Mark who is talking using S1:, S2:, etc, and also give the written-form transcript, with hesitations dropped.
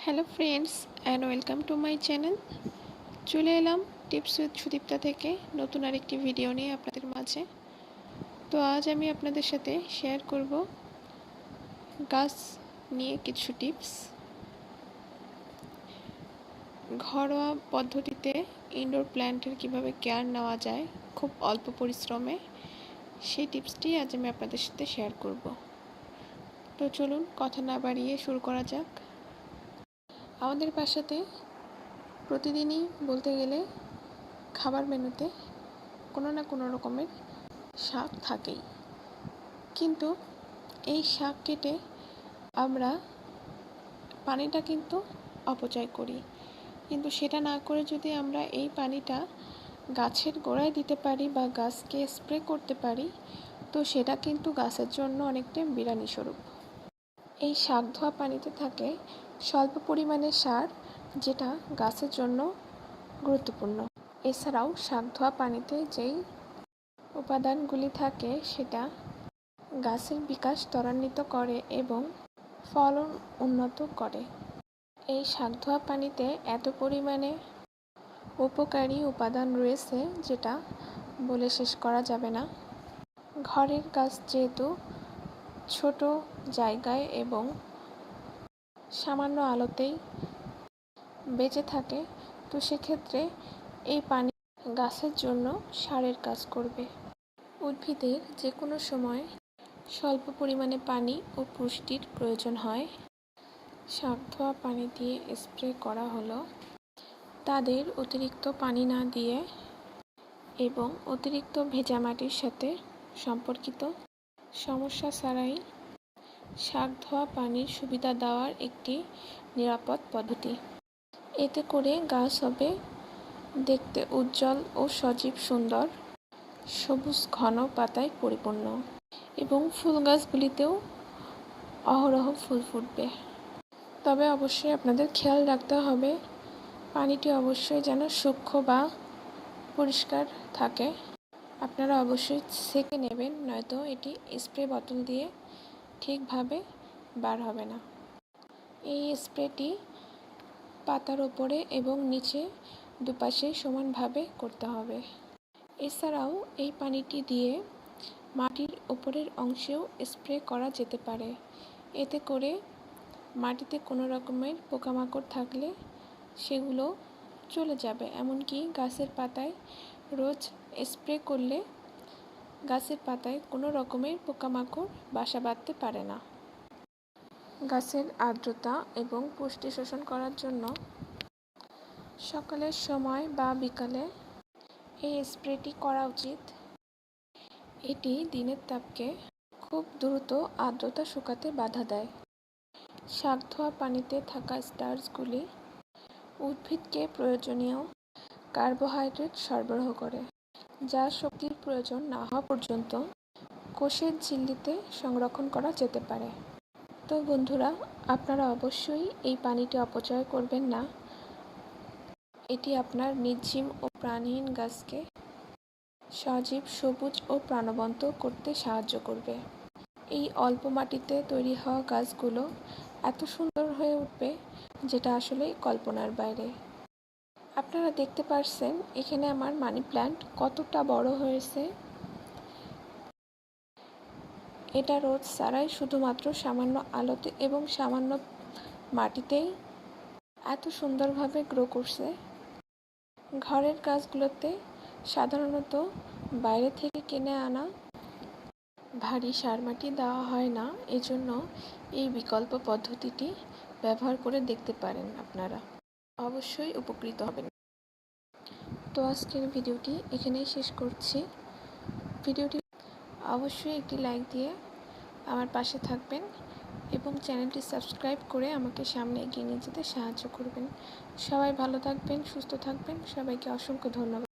S1: Hello friends and welcome to my channel. চলে এলাম tips with Sudipta থেকে নতুন আরেকটি ভিডিও নিয়ে আপনাদের মাঝে। তো আজ আমি আপনাদের সাথে শেয়ার করব গাছ নিয়ে কিছু টিপস। ঘরোয়া পদ্ধতিতে ইনডোর প্ল্যান্টের কিভাবে কেয়ার নেওয়া যায় খুব অল্প পরিশ্রমে, সেই টিপসটি আজ আমি আপনাদের সাথে শেয়ার করব। তো চলুন কথা না বাড়িয়ে শুরু করা যাক। আমাদের বাসাতে প্রতিদিনই বলতে গেলে খাবার মেনুতে কোনো না কোনো রকমের শাক থাকেই, কিন্তু এই শাক কেটে আমরা পানিটা কিন্তু অপচয় করি। কিন্তু সেটা না করে যদি আমরা এই পানিটা গাছের গোড়ায় দিতে পারি বা গাছকে স্প্রে করতে পারি, তো সেটা কিন্তু গাছের জন্য অনেকটা বিরানি স্বরূপ। এই শাক ধোয়া পানিতে থাকে স্বল্প পরিমাণে সার, যেটা গাছের জন্য গুরুত্বপূর্ণ। এছাড়াও শাক ধোয়া পানিতে যেই উপাদানগুলি থাকে সেটা গাছের বিকাশ ত্বরান্বিত করে এবং ফলন উন্নত করে। এই শাক ধোয়া পানিতে এত পরিমাণে উপকারী উপাদান রয়েছে যেটা বলে শেষ করা যাবে না। ঘরের গাছ যেহেতু ছোট জায়গায় এবং সামান্য আলোতেই বেঁচে থাকে, তো সেক্ষেত্রে এই পানি গাছের জন্য সারের কাজ করবে। উদ্ভিদের যে কোনো সময় স্বল্প পরিমাণে পানি ও পুষ্টির প্রয়োজন হয়। শাক ধোয়া পানি দিয়ে স্প্রে করা হলো তাদের অতিরিক্ত পানি না দিয়ে এবং অতিরিক্ত ভেজা মাটির সাথে সম্পর্কিত সমস্যা ছাড়াই শাক ধোয়া পানির সুবিধা দেওয়ার একটি নিরাপদ পদ্ধতি। এতে করে গাছ হবে দেখতে উজ্জ্বল ও সজীব, সুন্দর, সবুজ ঘন পাতায় পরিপূর্ণ এবং ফুল গাছগুলিতেও অহরহ ফুল ফুটবে। তবে অবশ্যই আপনাদের খেয়াল রাখতে হবে পানিটি অবশ্যই যেন সূক্ষ্ম বা পরিষ্কার থাকে। আপনারা অবশ্যই সেঁকে নেবেন, নয়তো এটি স্প্রে বোতল দিয়ে ঠিকভাবে বার হবে না। এই স্প্রেটি পাতার ওপরে এবং নিচে দুপাশে সমানভাবে করতে হবে। এছাড়াও এই পানিটি দিয়ে মাটির ওপরের অংশেও স্প্রে করা যেতে পারে। এতে করে মাটিতে কোনো রকমের পোকামাকড় থাকলে সেগুলো চলে যাবে। এমনকি গাছের পাতায় রোজ স্প্রে করলে গাছের পাতায় কোনো রকমের পোকামাকড় বাসা বাঁধতে পারে না। গাছের আর্দ্রতা এবং পুষ্টি শোষণ করার জন্য সকালের সময় বা বিকালে এই স্প্রেটি করা উচিত। এটি দিনের তাপকে খুব দ্রুত আর্দ্রতা শুকাতে বাধা দেয়। শাক ধোয়া পানিতে থাকা স্টার্চগুলি উদ্ভিদকে প্রয়োজনীয় কার্বোহাইড্রেট সরবরাহ করে, যা শক্তির প্রয়োজন না হওয়া পর্যন্ত কোষের ঝিল্লিতে সংরক্ষণ করা যেতে পারে। তো বন্ধুরা, আপনারা অবশ্যই এই পানিটি অপচয় করবেন না। এটি আপনার নির্জীব ও প্রাণহীন গাছকে সজীব, সবুজ ও প্রাণবন্ত করতে সাহায্য করবে। এই অল্প মাটিতে তৈরি হওয়া গাছগুলো এত সুন্দর হয়ে উঠবে যেটা আসলেই কল্পনার বাইরে। আপনারা দেখতে পাচ্ছেন এখানে আমার মানি প্ল্যান্ট কতটা বড় হয়েছে। এটা রোদ ছাড়াই শুধুমাত্র সামান্য আলোতে এবং সামান্য মাটিতেই এত সুন্দরভাবে গ্রো করছে। ঘরের গাছগুলোতে সাধারণত বাইরে থেকে কিনে আনা ভারী সার মাটি দেওয়া হয় না, এজন্য এই বিকল্প পদ্ধতিটি ব্যবহার করে দেখতে পারেন। আপনারা অবশ্যই উপকৃত হবেন। তো আজকের ভিডিওটি এখানেই শেষ করছি। ভিডিওটি অবশ্যই একটি লাইক দিয়ে আমার পাশে থাকবেন এবং চ্যানেলটি সাবস্ক্রাইব করে আমাকে সামনে এগিয়ে নিয়ে যেতে সাহায্য করবেন। সবাই ভালো থাকবেন, সুস্থ থাকবেন। সবাইকে অসংখ্য ধন্যবাদ।